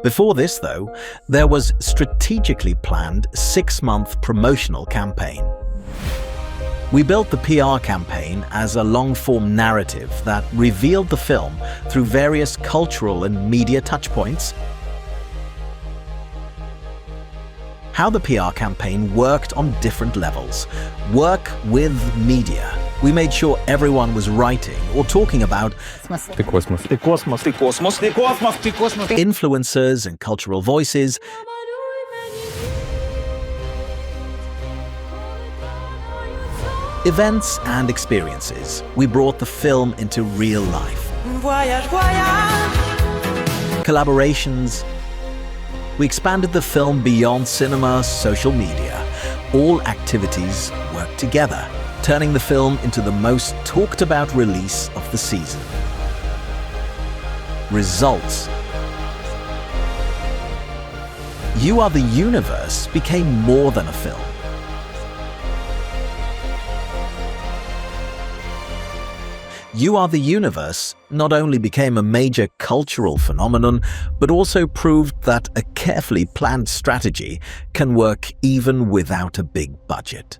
Before this, though, there was strategically planned 6-month promotional campaign. We built the PR campaign as a long-form narrative that revealed the film through various cultural and media touchpoints. How the PR campaign worked on different levels. Work with media. We made sure everyone was writing or talking about influencers and cultural voices, events and experiences. We brought the film into real life. Collaborations. We expanded the film beyond cinema, social media. All activities worked together, turning the film into the most talked about release of the season. Results. You Are the Universe became more than a film. You Are the Universe not only became a major cultural phenomenon, but also proved that a carefully planned strategy can work even without a big budget.